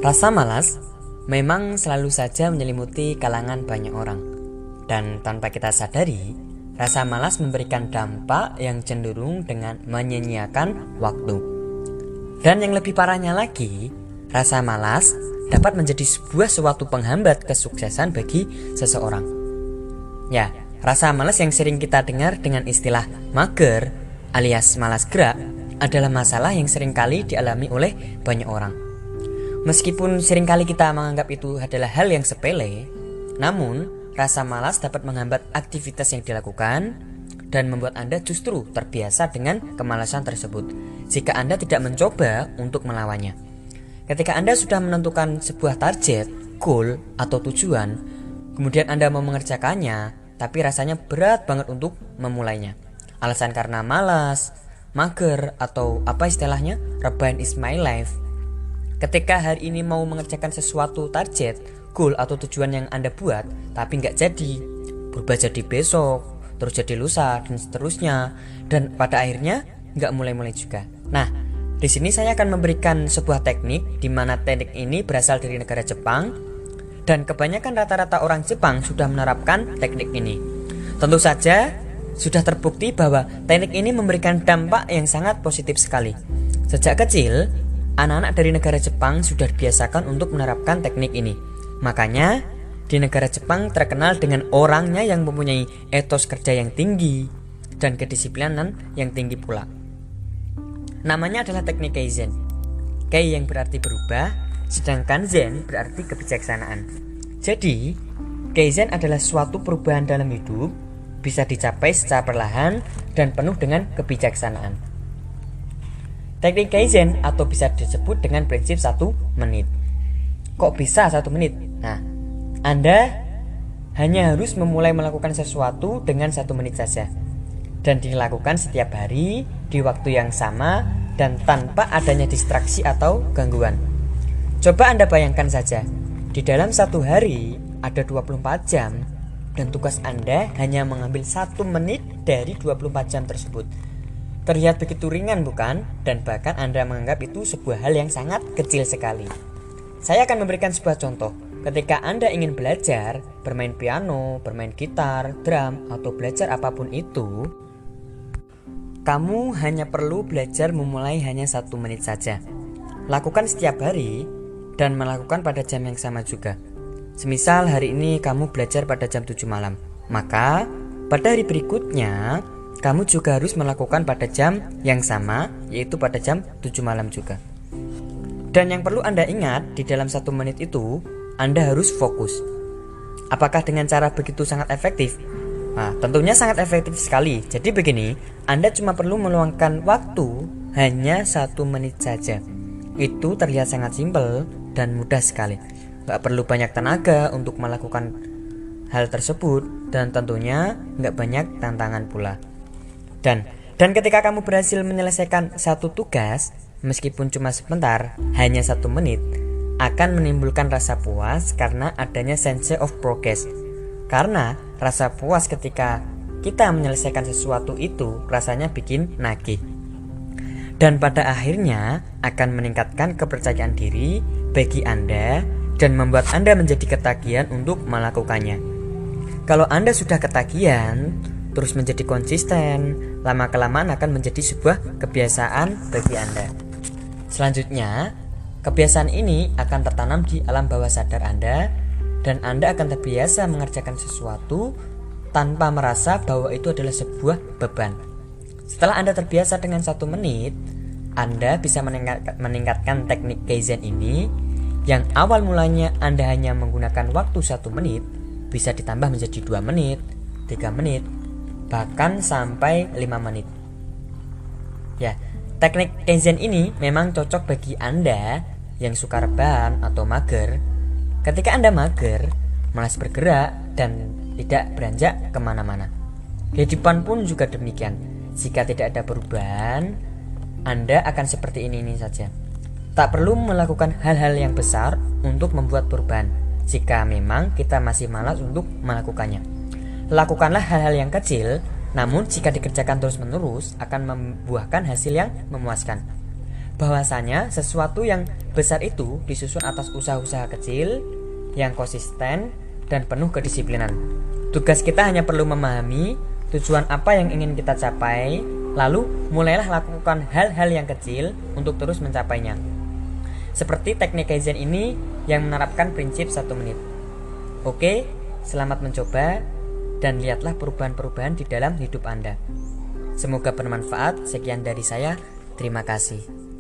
Rasa malas memang selalu saja menyelimuti kalangan banyak orang. Dan tanpa kita sadari, rasa malas memberikan dampak yang cenderung dengan menyia-nyiakan waktu. Dan yang lebih parahnya lagi, rasa malas dapat menjadi suatu penghambat kesuksesan bagi seseorang. Ya, rasa malas yang sering kita dengar dengan istilah mager alias malas gerak adalah masalah yang seringkali dialami oleh banyak orang. Meskipun seringkali kita menganggap itu adalah hal yang sepele, namun rasa malas dapat menghambat aktivitas yang dilakukan dan membuat Anda justru terbiasa dengan kemalasan tersebut jika Anda tidak mencoba untuk melawannya. Ketika Anda sudah menentukan sebuah target, goal, atau tujuan, kemudian Anda mau mengerjakannya, tapi rasanya berat banget untuk memulainya. Alasan karena malas, mager, atau apa istilahnya, rebahan is my life. Ketika hari ini mau mengerjakan sesuatu target, goal atau tujuan yang Anda buat, tapi nggak jadi, berubah jadi besok, terus jadi lusa, dan seterusnya, dan pada akhirnya nggak mulai-mulai juga. Nah, di sini saya akan memberikan sebuah teknik di mana teknik ini berasal dari negara Jepang, dan kebanyakan rata-rata orang Jepang sudah menerapkan teknik ini. Tentu saja sudah terbukti bahwa teknik ini memberikan dampak yang sangat positif sekali. Sejak kecil, anak-anak dari negara Jepang sudah dibiasakan untuk menerapkan teknik ini. Makanya di negara Jepang terkenal dengan orangnya yang mempunyai etos kerja yang tinggi dan kedisiplinan yang tinggi pula. Namanya adalah teknik Kaizen. Kei yang berarti berubah, sedangkan Zen berarti kebijaksanaan. Jadi, Kaizen adalah suatu perubahan dalam hidup, bisa dicapai secara perlahan dan penuh dengan kebijaksanaan. Teknik Kaizen atau bisa disebut dengan prinsip 1 menit. Kok bisa 1 menit? Nah, Anda hanya harus memulai melakukan sesuatu dengan 1 menit saja, dan dilakukan setiap hari di waktu yang sama dan tanpa adanya distraksi atau gangguan. Coba Anda bayangkan saja, di dalam 1 hari ada 24 jam dan tugas Anda hanya mengambil 1 menit dari 24 jam tersebut. Terlihat begitu ringan bukan? Dan bahkan Anda menganggap itu sebuah hal yang sangat kecil sekali. Saya akan memberikan sebuah contoh. Ketika Anda ingin belajar, bermain piano, bermain gitar, drum, atau belajar apapun itu, kamu hanya perlu belajar memulai hanya 1 menit saja. Lakukan setiap hari dan melakukan pada jam yang sama juga. Semisal hari ini kamu belajar pada jam 7 malam, maka pada hari berikutnya kamu juga harus melakukan pada jam yang sama, yaitu pada jam 7 malam juga. Dan yang perlu Anda ingat, di dalam 1 menit itu Anda harus fokus. Apakah dengan cara begitu sangat efektif? Nah, tentunya sangat efektif sekali. Jadi begini, Anda cuma perlu meluangkan waktu hanya 1 menit saja. Itu terlihat sangat simpel dan mudah sekali. Gak perlu banyak tenaga untuk melakukan hal tersebut, dan tentunya gak banyak tantangan pula. Dan ketika kamu berhasil menyelesaikan satu tugas, meskipun cuma sebentar, hanya 1 menit, akan menimbulkan rasa puas karena adanya sense of progress. Karena rasa puas ketika kita menyelesaikan sesuatu itu rasanya bikin nagih. Dan pada akhirnya akan meningkatkan kepercayaan diri bagi Anda dan membuat Anda menjadi ketagihan untuk melakukannya. Kalau Anda sudah ketagihan, terus menjadi konsisten, lama-kelamaan akan menjadi sebuah kebiasaan bagi Anda. Selanjutnya, kebiasaan ini akan tertanam di alam bawah sadar Anda, dan Anda akan terbiasa mengerjakan sesuatu tanpa merasa bahwa itu adalah sebuah beban. Setelah Anda terbiasa dengan 1 menit, Anda bisa meningkatkan teknik Kaizen ini, yang awal mulanya Anda hanya menggunakan waktu 1 menit, bisa ditambah menjadi 2 menit, 3 menit, bahkan sampai 5 menit. Ya, teknik Kaizen ini memang cocok bagi Anda yang suka rebahan atau mager. Ketika Anda mager, malas bergerak dan tidak beranjak kemana-mana. Kehidupan pun juga demikian. Jika tidak ada perubahan, Anda akan seperti ini saja. Tak perlu melakukan hal-hal yang besar untuk membuat perubahan, jika memang kita masih malas untuk melakukannya. Lakukanlah hal-hal yang kecil, namun jika dikerjakan terus-menerus akan membuahkan hasil yang memuaskan. bahwasanya sesuatu yang besar itu disusun atas usaha-usaha kecil yang konsisten dan penuh kedisiplinan. Tugas kita hanya perlu memahami tujuan apa yang ingin kita capai, lalu mulailah lakukan hal-hal yang kecil untuk terus mencapainya. Seperti teknik Kaizen ini yang menerapkan prinsip 1 menit. Oke, selamat mencoba dan lihatlah perubahan-perubahan di dalam hidup Anda. Semoga bermanfaat. Sekian dari saya. Terima kasih.